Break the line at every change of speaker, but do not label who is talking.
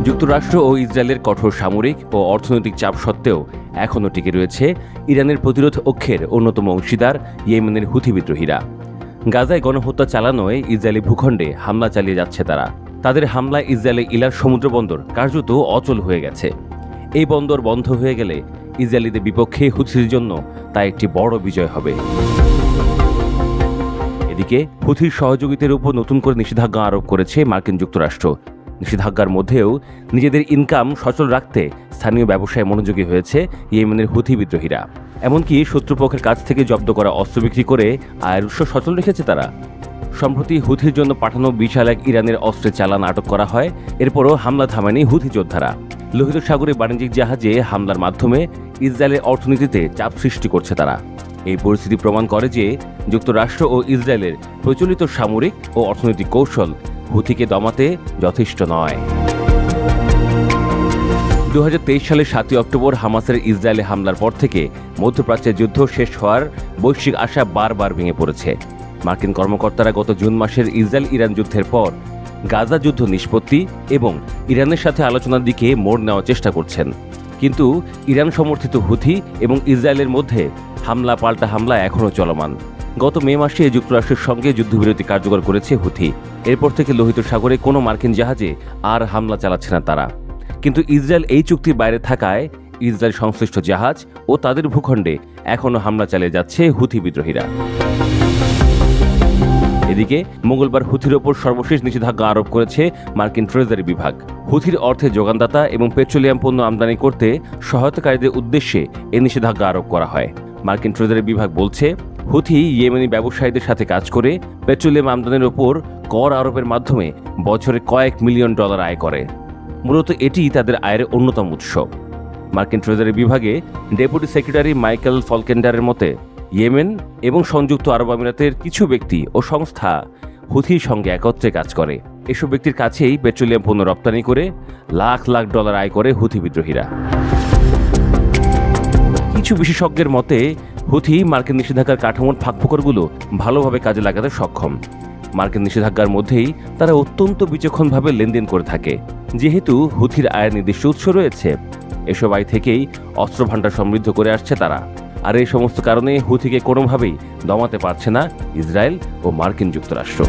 যুক্তরাষ্ট্র ও ইসরায়েলের কঠোর সামরিক ও অর্থনৈতিক চাপ সত্ত্বেও এখনও টিকে রয়েছে ইরানের প্রতিরোধ অক্ষের অন্যতম অংশীদার ইয়েমেনের হুথি বিদ্রোহীরা। গাজায় গণহত্যা চালানোয় ইসরায়েলি ভূখণ্ডে হামলা চালিয়ে যাচ্ছে তারা। তাদের হামলায় ইসরায়েলের ইলার সমুদ্র বন্দর কার্যত অচল হয়ে গেছে। এই বন্দর বন্ধ হয়ে গেলে ইসরায়েলিদের বিপক্ষে হুথির জন্য তা একটি বড় বিজয় হবে। এদিকে হুথির সহযোগিতার উপর নতুন করে নিষেধাজ্ঞা আরোপ করেছে মার্কিন যুক্তরাষ্ট্র। নিষেধাজ্ঞার মধ্যেও নিজেদের ইনকাম সচল রাখতে স্থানীয় ব্যবসায় মনোযোগী হয়েছে ইয়েমেনের হুথি বিদ্রোহীরা। এমনকি শত্রুপক্ষের কাছ থেকে জব্দ করা অস্ত্র বিক্রি করে আয়ের উৎস সচল রেখেছে তারা। সম্প্রতি হুথির জন্য পাঠানো বিশাল এক ইরানের অস্ত্রের চালান আটক করা হয়। এরপরও হামলা থামায়নি হুথি যোদ্ধারা। লোহিত সাগরে বাণিজ্যিক জাহাজে হামলার মাধ্যমে ইসরায়েলের অর্থনীতিতে চাপ সৃষ্টি করছে তারা। এই পরিস্থিতি প্রমাণ করে যে যুক্তরাষ্ট্র ও ইসরায়েলের প্রচলিত সামরিক ও অর্থনৈতিক কৌশল হুথিকে দমাতে যথেষ্ট নয়। 2023 সালের 7 অক্টোবর হামাসের ইসরায়েলে হামলার পর থেকে মধ্যপ্রাচ্যের যুদ্ধ শেষ হওয়ার বৈশ্বিক আশা বারবার ভেঙে পড়েছে। মার্কিন কর্মকর্তারা গত জুন মাসের ইসরায়েল ইরান যুদ্ধের পর গাজা যুদ্ধ নিষ্পত্তি এবং ইরানের সাথে আলোচনার দিকে মোড় নেওয়ার চেষ্টা করছেন। কিন্তু ইরান সমর্থিত হুথি এবং ইসরায়েলের মধ্যে হামলা পাল্টা হামলা এখনও চলমান। গত মে মাসে যুক্তরাষ্ট্রের সঙ্গে যুদ্ধবিরতি কার্যকর করেছে হুথি। এরপর থেকে লোহিত সাগরে কোনো মার্কিন জাহাজে আর হামলা চালাচ্ছে না তারা। কিন্তু ইসরায়েল এই চুক্তির বাইরে থাকায় ইসরায়েল সংশ্লিষ্ট জাহাজ ও তাদের ভূখণ্ডে এখনও হামলা চালিয়ে যাচ্ছে হুথি বিদ্রোহীরা। এদিকে মঙ্গলবার হুথির ওপর সর্বশেষ নিষেধাজ্ঞা আরোপ করেছে মার্কিন ট্রেজারি বিভাগ। হুথির অর্থে যোগানদাতা এবং পেট্রোলিয়াম পণ্য আমদানি করতে সহায়তাকারীদের উদ্দেশ্যে এই নিষেধাজ্ঞা আরোপ করা হয়। মার্কিন ট্রেজারি বিভাগ বলছে, হুথি ইয়েমেনি ব্যবসায়ীদের সাথে কাজ করে পেট্রোলিয়াম আমদানির ওপর কর আরোপের মাধ্যমে বছরে কয়েক মিলিয়ন ডলার আয় করে। মূলত এটি তাদের আয়ের অন্যতম উৎস। মার্কিন ট্রেজারি বিভাগে ডেপুটি সেক্রেটারি মাইকেল ফলকেন্ডারের মতে, ইয়েমেন এবং সংযুক্ত আরব আমিরাতের কিছু ব্যক্তি ও সংস্থা হুথির সঙ্গে একত্রে কাজ করে। এসব ব্যক্তির কাছেই পেট্রোলিয়াম পণ্য রপ্তানি করে লাখ লাখ ডলার আয় করে হুথি বিদ্রোহীরা। কিছু বিশেষজ্ঞের মতে হুথি মার্কিন নিষেধাজ্ঞার কাঠামোর ফাঁকফোকরগুলো ভালোভাবে কাজে লাগাতে সক্ষম। মার্কিন নিষেধাজ্ঞার মধ্যেই তারা অত্যন্ত বিচক্ষণভাবে লেনদেন করে থাকে। যেহেতু হুথির আয়ের নির্দিষ্ট উৎস রয়েছে, এসব আয় থেকেই অস্ত্র ভাণ্ডার সমৃদ্ধ করে আসছে তারা। আর এই সমস্ত কারণে হুথিকে কোনোভাবেই দমাতে পারছে না ইসরায়েল ও মার্কিন যুক্তরাষ্ট্র।